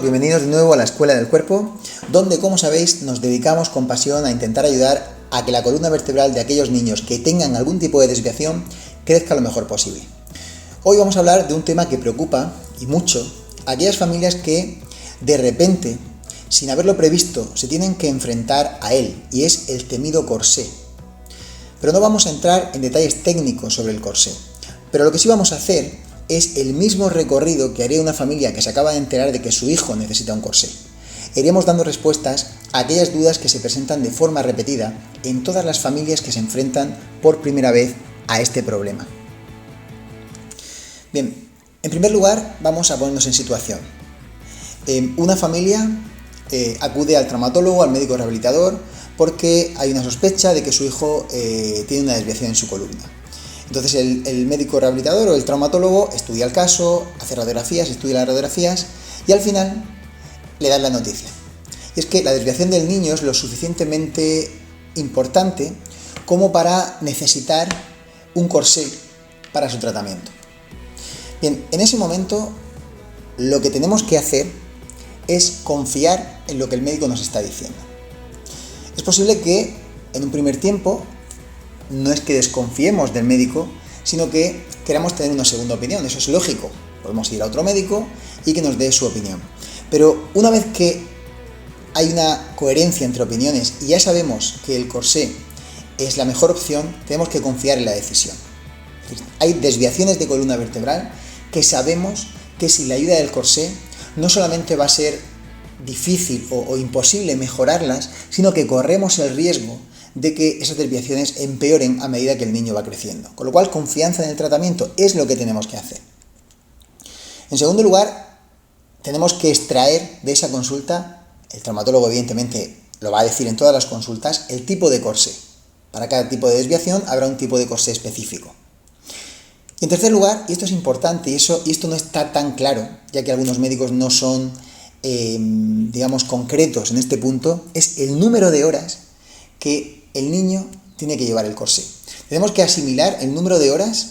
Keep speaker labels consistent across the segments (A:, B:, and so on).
A: bienvenidos de nuevo a la Escuela del Cuerpo, donde, como sabéis, nos dedicamos con pasión a intentar ayudar a que la columna vertebral de aquellos niños que tengan algún tipo de desviación crezca lo mejor posible. Hoy vamos a hablar de un tema que preocupa, y mucho, a aquellas familias que, de repente, sin haberlo previsto, se tienen que enfrentar a él, y es el temido corsé. Pero no vamos a entrar en detalles técnicos sobre el corsé, pero lo que sí vamos a hacer es el mismo recorrido que haría una familia que se acaba de enterar de que su hijo necesita un corsé. Iremos dando respuestas a aquellas dudas que se presentan de forma repetida en todas las familias que se enfrentan por primera vez a este problema. Bien, en primer lugar vamos a ponernos en situación. Una familia acude al traumatólogo, al médico rehabilitador, porque hay una sospecha de que su hijo tiene una desviación en su columna. Entonces el médico rehabilitador o el traumatólogo estudia el caso, hace radiografías, estudia las radiografías y al final le dan la noticia. Y es que la desviación del niño es lo suficientemente importante como para necesitar un corsé para su tratamiento. Bien, en ese momento lo que tenemos que hacer es confiar en lo que el médico nos está diciendo. Es posible que en un primer tiempo no es que desconfiemos del médico, sino que queramos tener una segunda opinión. Eso es lógico. Podemos ir a otro médico y que nos dé su opinión. Pero una vez que hay una coherencia entre opiniones y ya sabemos que el corsé es la mejor opción, tenemos que confiar en la decisión. Hay desviaciones de columna vertebral que sabemos que sin la ayuda del corsé no solamente va a ser difícil o imposible mejorarlas, sino que corremos el riesgo de que esas desviaciones empeoren a medida que el niño va creciendo. Con lo cual, confianza en el tratamiento es lo que tenemos que hacer. En segundo lugar, tenemos que extraer de esa consulta, el traumatólogo evidentemente lo va a decir en todas las consultas, el tipo de corsé. Para cada tipo de desviación habrá un tipo de corsé específico. Y en tercer lugar, y esto es importante, y esto no está tan claro, ya que algunos médicos no son, concretos en este punto, es el número de horas que el niño tiene que llevar el corsé. Tenemos que asimilar el número de horas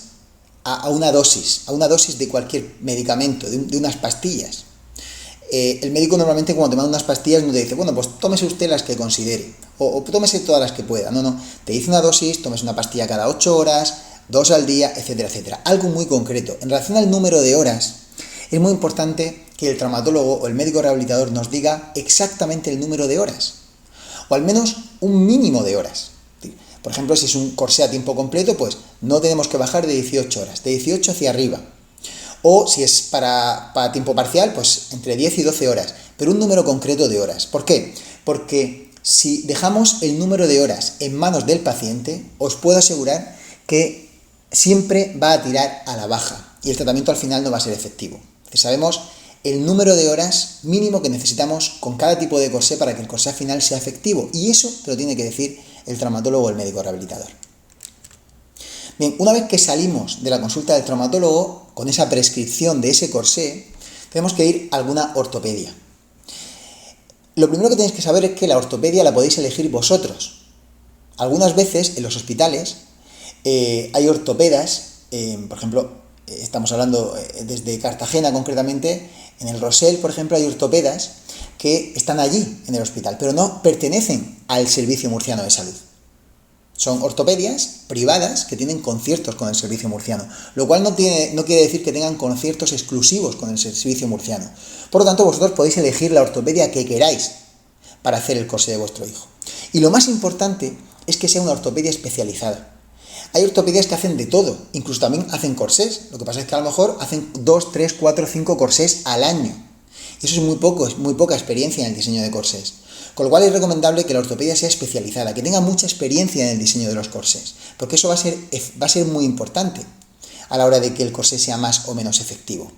A: a una dosis de cualquier medicamento, de unas pastillas. El médico normalmente cuando te manda unas pastillas no te dice, bueno, pues tómese usted las que considere, o tómese todas las que pueda. No, te dice una dosis, tomes una pastilla cada 8 horas, 2 al día, etcétera, etcétera. Algo muy concreto. En relación al número de horas, es muy importante que el traumatólogo o el médico rehabilitador nos diga exactamente el número de horas, o al menos un mínimo de horas. Por ejemplo, si es un corsé a tiempo completo, pues no tenemos que bajar de 18 horas, de 18 hacia arriba. O si es para tiempo parcial, pues entre 10 y 12 horas, pero un número concreto de horas. ¿Por qué? Porque si dejamos el número de horas en manos del paciente, os puedo asegurar que siempre va a tirar a la baja y el tratamiento al final no va a ser efectivo. Sabemos el número de horas mínimo que necesitamos con cada tipo de corsé para que el corsé final sea efectivo, y eso te lo tiene que decir el traumatólogo o el médico rehabilitador. Bien, una vez que salimos de la consulta del traumatólogo con esa prescripción de ese corsé, tenemos que ir a alguna ortopedia. Lo primero que tenéis que saber es que la ortopedia la podéis elegir vosotros. Algunas veces en los hospitales hay ortopedas, por ejemplo, estamos hablando desde Cartagena concretamente, en el Rosell, por ejemplo, hay ortopedas que están allí en el hospital, pero no pertenecen al Servicio Murciano de Salud. Son ortopedias privadas que tienen conciertos con el Servicio Murciano, lo cual no quiere decir que tengan conciertos exclusivos con el Servicio Murciano. Por lo tanto, vosotros podéis elegir la ortopedia que queráis para hacer el corsé de vuestro hijo. Y lo más importante es que sea una ortopedia especializada. Hay ortopedias que hacen de todo, incluso también hacen corsés. Lo que pasa es que a lo mejor hacen 2, 3, 4, 5 corsés al año. Y eso es muy poca experiencia en el diseño de corsés. Con lo cual es recomendable que la ortopedia sea especializada, que tenga mucha experiencia en el diseño de los corsés, porque eso va a ser muy importante a la hora de que el corsé sea más o menos efectivo.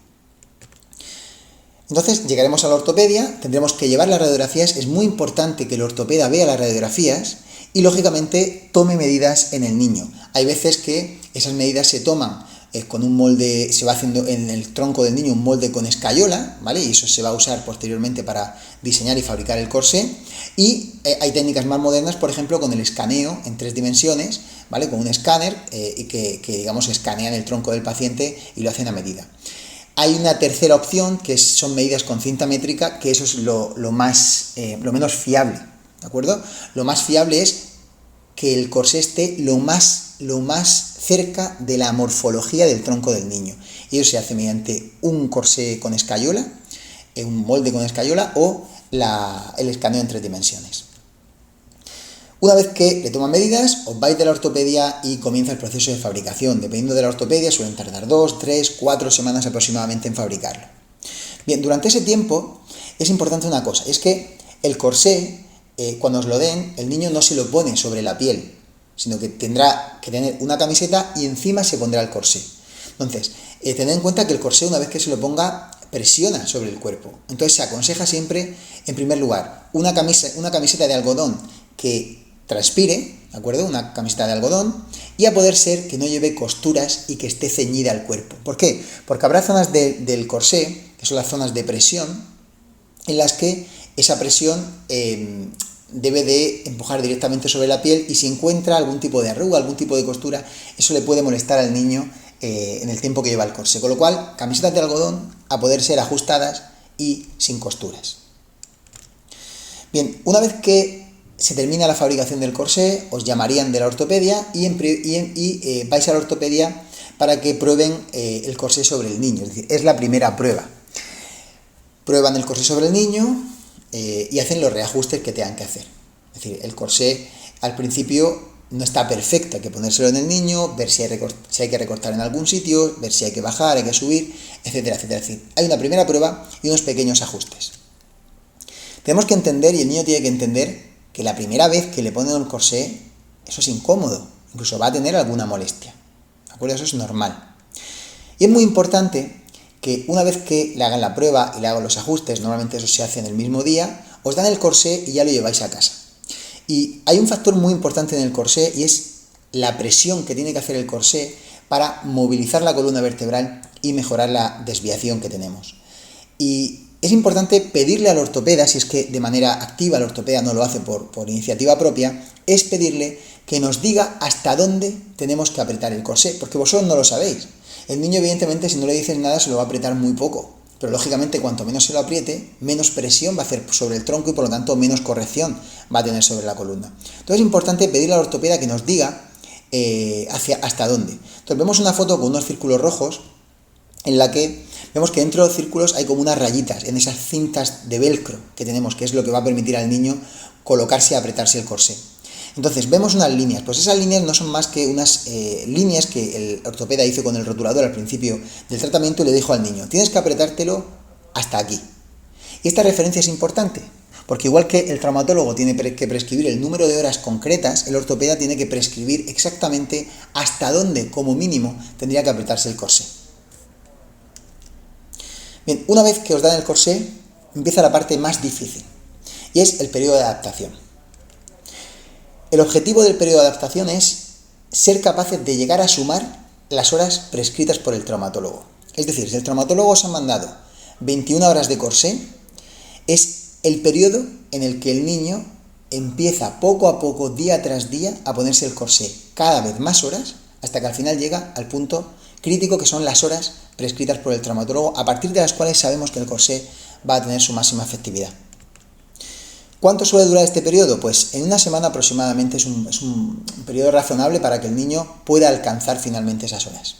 A: Entonces llegaremos a la ortopedia, tendremos que llevar las radiografías. Es muy importante que el ortopeda vea las radiografías y lógicamente tome medidas en el niño. Hay veces que esas medidas se toman con un molde, se va haciendo en el tronco del niño un molde con escayola, ¿vale? Y eso se va a usar posteriormente para diseñar y fabricar el corsé. Y hay técnicas más modernas, por ejemplo, con el escaneo en 3 dimensiones, ¿vale? Con un escáner y que digamos escanean el tronco del paciente y lo hacen a medida. Hay una tercera opción, que son medidas con cinta métrica, que eso es lo menos fiable, ¿de acuerdo? Lo más fiable es que el corsé esté lo más cerca de la morfología del tronco del niño. Y eso se hace mediante un corsé con escayola, un molde con escayola o el escaneo en 3 dimensiones. Una vez que le toman medidas, os vais de la ortopedia y comienza el proceso de fabricación. Dependiendo de la ortopedia, suelen tardar 2, 3, 4 semanas aproximadamente en fabricarlo. Bien, durante ese tiempo es importante una cosa, es que el corsé, cuando os lo den, el niño no se lo pone sobre la piel, sino que tendrá que tener una camiseta y encima se pondrá el corsé. Entonces, tened en cuenta que el corsé, una vez que se lo ponga, presiona sobre el cuerpo. Entonces se aconseja siempre, en primer lugar, una camiseta de algodón que transpire, ¿de acuerdo? Una camiseta de algodón, y a poder ser que no lleve costuras y que esté ceñida al cuerpo. ¿Por qué? Porque habrá zonas del corsé, que son las zonas de presión, en las que esa presión debe de empujar directamente sobre la piel, y si encuentra algún tipo de arruga, algún tipo de costura, eso le puede molestar al niño en el tiempo que lleva el corsé. Con lo cual, camisetas de algodón a poder ser ajustadas y sin costuras. Bien, una vez que se termina la fabricación del corsé, os llamarían de la ortopedia y vais a la ortopedia para que prueben el corsé sobre el niño. Es decir, es la primera prueba. Prueban el corsé sobre el niño y hacen los reajustes que tengan que hacer. Es decir, el corsé al principio no está perfecto, hay que ponérselo en el niño, ver si hay que recortar en algún sitio, ver si hay que bajar, hay que subir, etcétera, etcétera. Es decir, hay una primera prueba y unos pequeños ajustes. Tenemos que entender, y el niño tiene que entender, que la primera vez que le ponen el corsé, eso es incómodo, incluso va a tener alguna molestia, ¿de acuerdo? Eso es normal. Y es muy importante que una vez que le hagan la prueba y le hagan los ajustes, normalmente eso se hace en el mismo día, os dan el corsé y ya lo lleváis a casa. Y hay un factor muy importante en el corsé, y es la presión que tiene que hacer el corsé para movilizar la columna vertebral y mejorar la desviación que tenemos. Y es importante pedirle al ortopeda, si es que de manera activa el ortopeda no lo hace por iniciativa propia, es pedirle que nos diga hasta dónde tenemos que apretar el corsé, porque vosotros no lo sabéis. El niño, evidentemente, si no le dices nada, se lo va a apretar muy poco, pero lógicamente cuanto menos se lo apriete, menos presión va a hacer sobre el tronco y por lo tanto menos corrección va a tener sobre la columna. Entonces es importante pedirle al ortopeda que nos diga hasta dónde. Entonces vemos una foto con unos círculos rojos en la que vemos que dentro de los círculos hay como unas rayitas en esas cintas de velcro que tenemos, que es lo que va a permitir al niño colocarse y apretarse el corsé. Entonces vemos unas líneas, pues esas líneas no son más que unas líneas que el ortopeda hizo con el rotulador al principio del tratamiento y le dijo al niño, tienes que apretártelo hasta aquí. Y esta referencia es importante, porque igual que el traumatólogo tiene que prescribir el número de horas concretas, el ortopeda tiene que prescribir exactamente hasta dónde, como mínimo, tendría que apretarse el corsé. Bien, una vez que os dan el corsé, empieza la parte más difícil, y es el periodo de adaptación. El objetivo del periodo de adaptación es ser capaces de llegar a sumar las horas prescritas por el traumatólogo. Es decir, si el traumatólogo os ha mandado 21 horas de corsé, es el periodo en el que el niño empieza poco a poco, día tras día, a ponerse el corsé cada vez más horas, hasta que al final llega al punto crítico, que son las horas prescritas por el traumatólogo, a partir de las cuales sabemos que el corsé va a tener su máxima efectividad. ¿Cuánto suele durar este periodo? Pues en una semana aproximadamente es un periodo razonable para que el niño pueda alcanzar finalmente esas horas.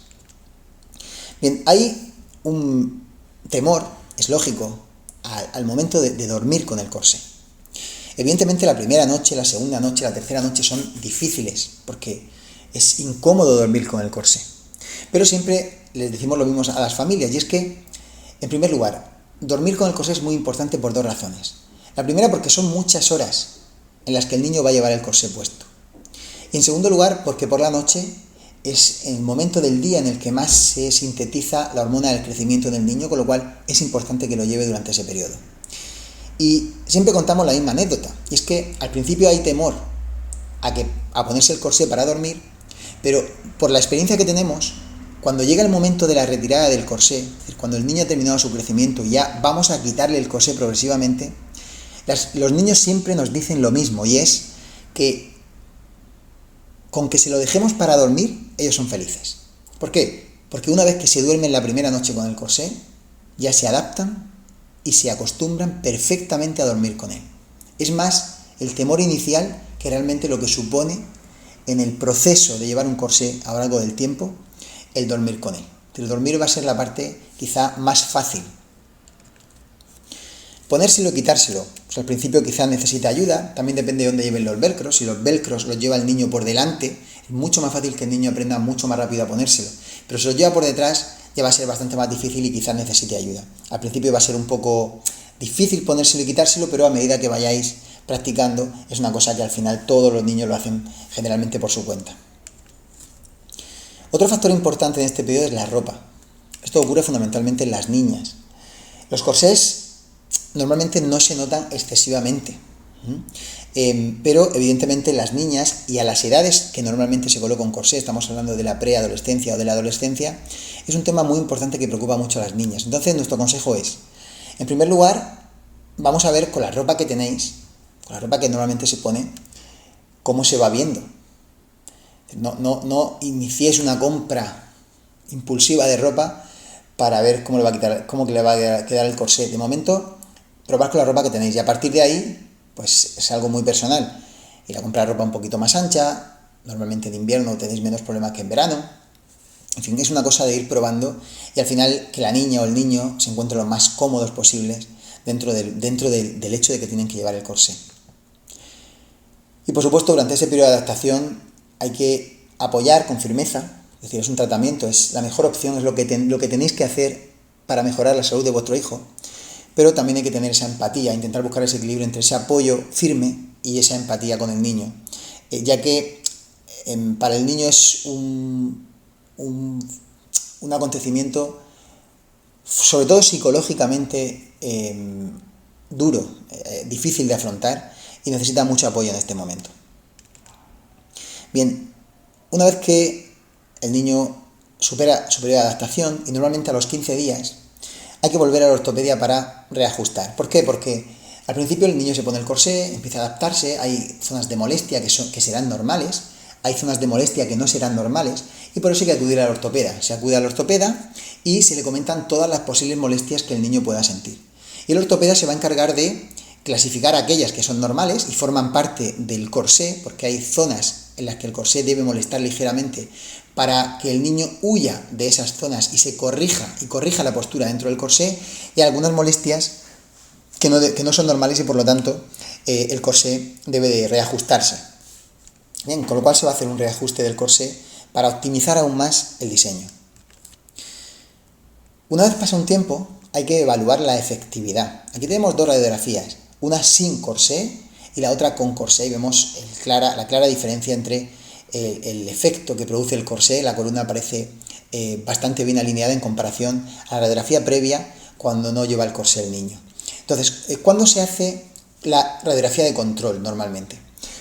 A: Bien, hay un temor, es lógico, al momento de dormir con el corsé. Evidentemente la primera noche, la segunda noche, la tercera noche son difíciles, porque es incómodo dormir con el corsé. Pero siempre les decimos lo mismo a las familias, y es que, en primer lugar, dormir con el corsé es muy importante por dos razones. La primera, porque son muchas horas en las que el niño va a llevar el corsé puesto. Y en segundo lugar, porque por la noche es el momento del día en el que más se sintetiza la hormona del crecimiento del niño, con lo cual es importante que lo lleve durante ese periodo. Y siempre contamos la misma anécdota, y es que al principio hay temor a ponerse el corsé para dormir, pero por la experiencia que tenemos, cuando llega el momento de la retirada del corsé, es decir, cuando el niño ha terminado su crecimiento y ya vamos a quitarle el corsé progresivamente, los niños siempre nos dicen lo mismo, y es que con que se lo dejemos para dormir, ellos son felices. ¿Por qué? Porque una vez que se duermen la primera noche con el corsé, ya se adaptan y se acostumbran perfectamente a dormir con él. Es más el temor inicial que realmente lo que supone en el proceso de llevar un corsé a lo largo del tiempo, el dormir con él. El dormir va a ser la parte quizá más fácil. Ponérselo y quitárselo, pues al principio quizá necesita ayuda, también depende de dónde lleven los velcros. Si los velcros los lleva el niño por delante, es mucho más fácil que el niño aprenda mucho más rápido a ponérselo. Pero si los lleva por detrás, ya va a ser bastante más difícil y quizás necesite ayuda. Al principio va a ser un poco difícil ponérselo y quitárselo, pero a medida que vayáis practicando, es una cosa que al final todos los niños lo hacen generalmente por su cuenta. Otro factor importante en este periodo es la ropa. Esto ocurre fundamentalmente en las niñas. Los corsés normalmente no se notan excesivamente, pero evidentemente las niñas y a las edades que normalmente se coloca un corsé, estamos hablando de la preadolescencia o de la adolescencia, es un tema muy importante que preocupa mucho a las niñas. Entonces nuestro consejo es, en primer lugar, vamos a ver con la ropa que tenéis, con la ropa que normalmente se pone, cómo se va viendo. No iniciéis una compra impulsiva de ropa para ver cómo le va a quedar el corsé. De momento, probad con la ropa que tenéis y a partir de ahí, pues es algo muy personal. Ir a comprar ropa un poquito más ancha, normalmente en invierno tenéis menos problemas que en verano. En fin, es una cosa de ir probando y al final que la niña o el niño se encuentren lo más cómodos posibles dentro del hecho de que tienen que llevar el corsé. Y por supuesto, durante ese periodo de adaptación hay que apoyar con firmeza, es decir, es un tratamiento, es la mejor opción, es lo que tenéis que hacer para mejorar la salud de vuestro hijo, pero también hay que tener esa empatía, intentar buscar ese equilibrio entre ese apoyo firme y esa empatía con el niño, ya que para el niño es un acontecimiento, sobre todo psicológicamente, duro, difícil de afrontar y necesita mucho apoyo en este momento. Bien, una vez que el niño supera su periodo de adaptación, y normalmente a los 15 días, hay que volver a la ortopedia para reajustar. ¿Por qué? Porque al principio el niño se pone el corsé, empieza a adaptarse, hay zonas de molestia que serán normales, hay zonas de molestia que no serán normales, y por eso hay que acudir al ortopeda. Se acude al ortopeda y se le comentan todas las posibles molestias que el niño pueda sentir. Y el ortopeda se va a encargar de clasificar aquellas que son normales y forman parte del corsé, porque hay zonas en las que el corsé debe molestar ligeramente para que el niño huya de esas zonas y se corrija la postura dentro del corsé, y hay algunas molestias que no son normales y por lo tanto el corsé debe de reajustarse. Bien, con lo cual se va a hacer un reajuste del corsé para optimizar aún más el diseño. Una vez pasa un tiempo, hay que evaluar la efectividad. Aquí tenemos dos radiografías, una sin corsé y la otra con corsé, y vemos la clara diferencia entre el efecto que produce el corsé. La columna aparece bastante bien alineada en comparación a la radiografía previa cuando no lleva el corsé el niño. Entonces, ¿cuándo se hace la radiografía de control normalmente?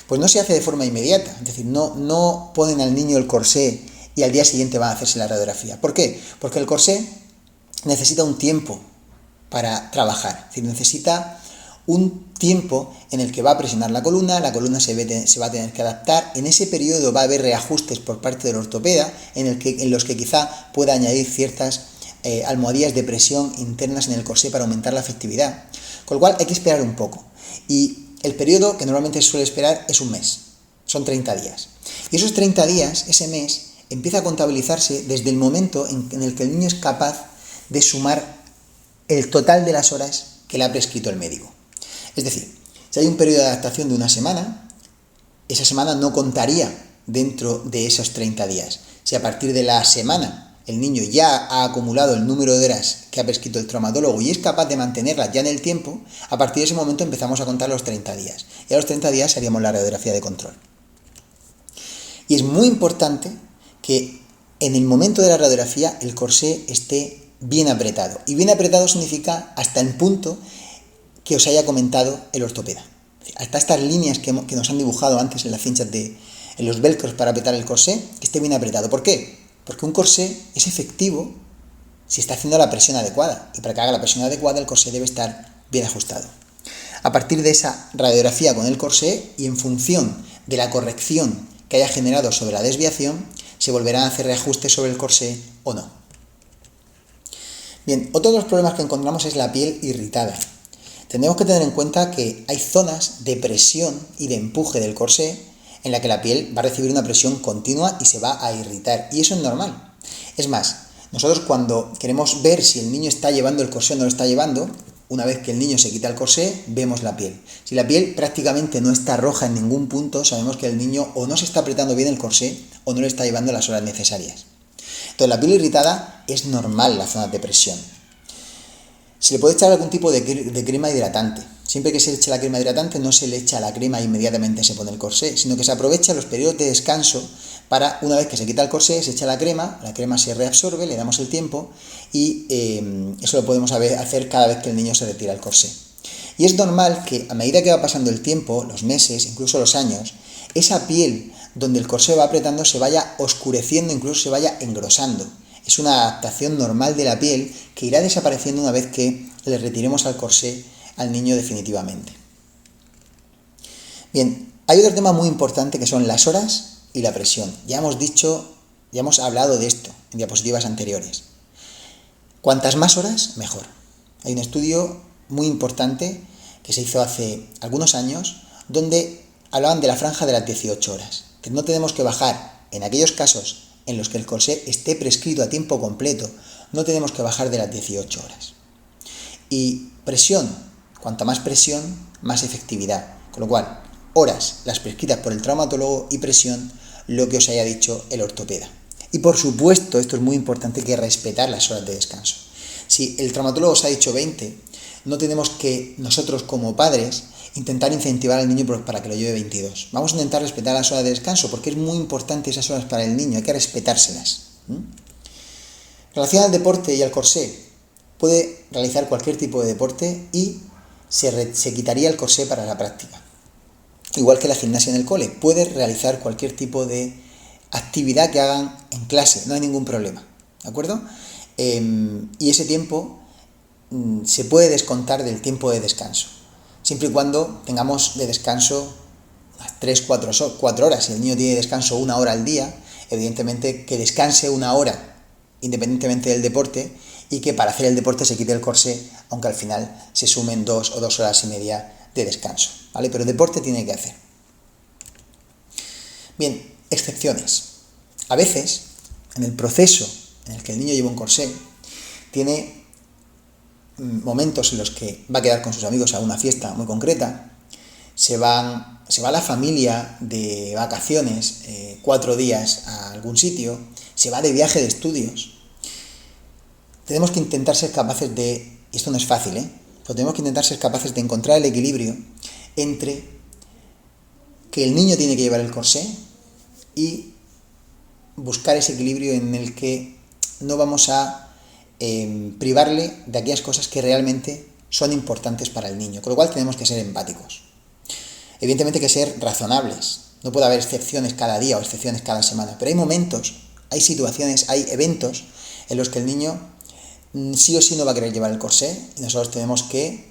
A: Pues no se hace de forma inmediata, es decir, no ponen al niño el corsé y al día siguiente van a hacerse la radiografía. ¿Por qué? Porque el corsé necesita un tiempo para trabajar, es decir, necesita un tiempo en el que va a presionar la columna se va a tener que adaptar. En ese periodo va a haber reajustes por parte del ortopeda en los que quizá pueda añadir ciertas almohadillas de presión internas en el corsé para aumentar la efectividad, con lo cual hay que esperar un poco. Y el periodo que normalmente se suele esperar es un mes, son 30 días. Y esos 30 días, ese mes, empieza a contabilizarse desde el momento en el que el niño es capaz de sumar el total de las horas que le ha prescrito el médico. Es decir, si hay un periodo de adaptación de una semana, esa semana no contaría dentro de esos 30 días. Si a partir de la semana el niño ya ha acumulado el número de horas que ha prescrito el traumatólogo y es capaz de mantenerlas ya en el tiempo, a partir de ese momento empezamos a contar los 30 días. Y a los 30 días haríamos la radiografía de control. Y es muy importante que en el momento de la radiografía el corsé esté bien apretado. Y bien apretado significa hasta el punto que os haya comentado el ortopeda. Hasta estas líneas que nos han dibujado antes en las cinchas en los velcros para apretar el corsé, que esté bien apretado. ¿Por qué? Porque un corsé es efectivo si está haciendo la presión adecuada. Y para que haga la presión adecuada, el corsé debe estar bien ajustado. A partir de esa radiografía con el corsé y en función de la corrección que haya generado sobre la desviación, ¿Se volverán a hacer reajustes sobre el corsé o no? Bien, otro de los problemas que encontramos es la piel irritada. Tendremos que tener en cuenta que hay zonas de presión y de empuje del corsé en la que la piel va a recibir una presión continua y se va a irritar, y eso es normal. Es más, nosotros cuando queremos ver si el niño está llevando el corsé o no lo está llevando, una vez que el niño se quita el corsé, vemos la piel. Si la piel prácticamente no está roja en ningún punto, sabemos que el niño o no se está apretando bien el corsé o no le está llevando las horas necesarias. Entonces, la piel irritada es normal, la zona de presión. Se le puede echar algún tipo de crema hidratante. Siempre que se le eche la crema hidratante, no se le echa la crema e inmediatamente se pone el corsé, sino que se aprovecha los periodos de descanso para, una vez que se quita el corsé, se echa la crema se reabsorbe, le damos el tiempo y eso lo podemos hacer cada vez que el niño se retira el corsé. Y es normal que a medida que va pasando el tiempo, los meses, incluso los años, esa piel donde el corsé va apretando se vaya oscureciendo, incluso se vaya engrosando. Es una adaptación normal de la piel que irá desapareciendo una vez que le retiremos al corsé al niño definitivamente. Bien, hay otro tema muy importante que son las horas y la presión. Ya hemos hablado de esto en diapositivas anteriores. Cuantas más horas, mejor. Hay un estudio muy importante que se hizo hace algunos años donde hablaban de la franja de las 18 horas. Que no tenemos que bajar en aquellos casos en los que el corsé esté prescrito a tiempo completo, no tenemos que bajar de las 18 horas. Y presión, cuanta más presión, más efectividad. Con lo cual, horas las prescritas por el traumatólogo y presión, lo que os haya dicho el ortopeda. Y por supuesto, esto es muy importante, que respetar las horas de descanso. Si el traumatólogo os ha dicho 20, no tenemos que nosotros como padres intentar incentivar al niño para que lo lleve 22. Vamos a intentar respetar las horas de descanso porque es muy importante esas horas para el niño, hay que respetárselas. En relación al deporte y al corsé, puede realizar cualquier tipo de deporte y se quitaría el corsé para la práctica. Igual que la gimnasia en el cole, puede realizar cualquier tipo de actividad que hagan en clase, no hay ningún problema, ¿de acuerdo? Y ese tiempo se puede descontar del tiempo de descanso, siempre y cuando tengamos de descanso unas 3-4 horas. Si el niño tiene descanso 1 hora al día, evidentemente que descanse 1 hora independientemente del deporte y que para hacer el deporte se quite el corsé, aunque al final se sumen 2 o 2 horas y media de descanso, ¿vale? Pero el deporte tiene que hacer. Bien, excepciones. A veces, en el proceso en el que el niño lleva un corsé, tiene momentos en los que va a quedar con sus amigos a una fiesta muy concreta, se va la familia de vacaciones 4 días a algún sitio, se va de viaje de estudios. Tenemos que intentar ser capaces de, y esto no es fácil, pero tenemos que intentar ser capaces de encontrar el equilibrio entre que el niño tiene que llevar el corsé y buscar ese equilibrio en el que no vamos a privarle de aquellas cosas que realmente son importantes para el niño, con lo cual tenemos que ser empáticos. Evidentemente hay que ser razonables, no puede haber excepciones cada día o excepciones cada semana, pero hay momentos, hay situaciones, hay eventos en los que el niño sí o sí no va a querer llevar el corsé y nosotros tenemos que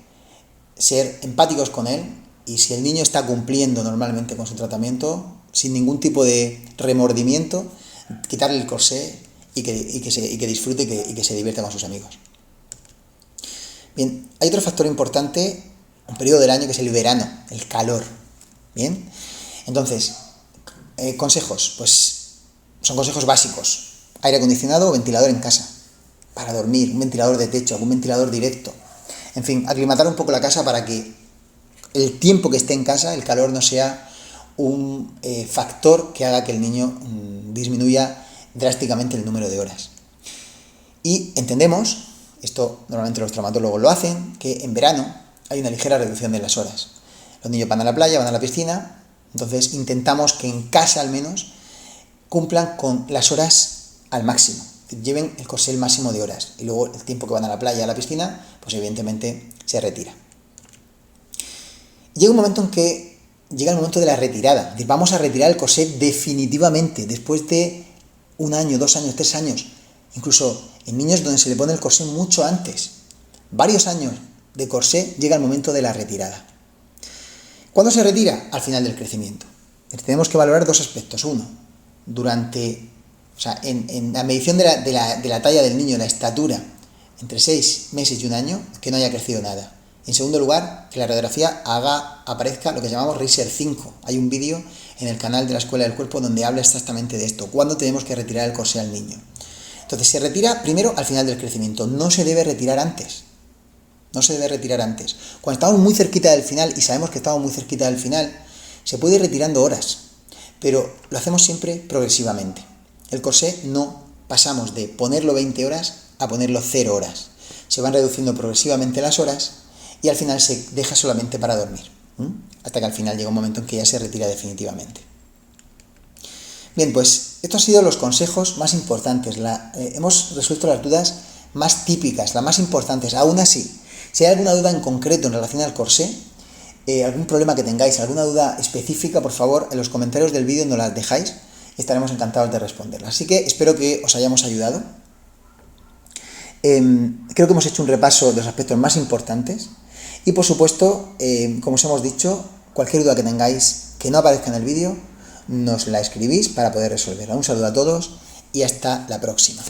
A: ser empáticos con él, y si el niño está cumpliendo normalmente con su tratamiento, sin ningún tipo de remordimiento, quitarle el corsé y que disfrute y que se divierta con sus amigos. Bien, hay otro factor importante, un periodo del año que es el verano, el calor. Bien, entonces, consejos, pues son consejos básicos: aire acondicionado o ventilador en casa para dormir, un ventilador de techo, algún ventilador directo, en fin, aclimatar un poco la casa para que el tiempo que esté en casa, el calor no sea un factor que haga que el niño disminuya drásticamente el número de horas. Y entendemos, esto normalmente los traumatólogos lo hacen, que en verano hay una ligera reducción de las horas. Los niños van a la playa, van a la piscina, entonces intentamos que en casa al menos cumplan con las horas al máximo, que lleven el corsé el máximo de horas, y luego el tiempo que van a la playa, a la piscina, pues evidentemente se retira. Llega un momento en que llega el momento de la retirada, es decir, vamos a retirar el corsé definitivamente, después de 1 año, 2 años, 3 años, incluso en niños donde se le pone el corsé mucho antes, varios años de corsé, llega el momento de la retirada. ¿Cuándo se retira? Al final del crecimiento. Tenemos que valorar 2 aspectos. Uno, durante o sea, en la medición de la talla del niño, la estatura, entre 6 meses y un año, que no haya crecido nada. En segundo lugar, que la radiografía aparezca lo que llamamos Reiser 5. Hay un vídeo en el canal de la Escuela del Cuerpo donde habla exactamente de esto, cuándo tenemos que retirar el corsé al niño. Entonces, se retira primero al final del crecimiento, no se debe retirar antes. No se debe retirar antes. Cuando estamos muy cerquita del final, y sabemos que estamos muy cerquita del final, se puede ir retirando horas, pero lo hacemos siempre progresivamente. El corsé no pasamos de ponerlo 20 horas a ponerlo 0 horas. Se van reduciendo progresivamente las horas y al final se deja solamente para dormir, hasta que al final llega un momento en que ya se retira definitivamente. Bien, pues estos han sido los consejos más importantes. Hemos resuelto las dudas más típicas, las más importantes. Aún así, si hay alguna duda en concreto en relación al corsé, algún problema que tengáis, alguna duda específica, por favor, en los comentarios del vídeo nos las dejáis. Estaremos encantados de responderlas. Así que espero que os hayamos ayudado. Creo que hemos hecho un repaso de los aspectos más importantes. Y por supuesto, como os hemos dicho, cualquier duda que tengáis que no aparezca en el vídeo, nos la escribís para poder resolverla. Un saludo a todos y hasta la próxima.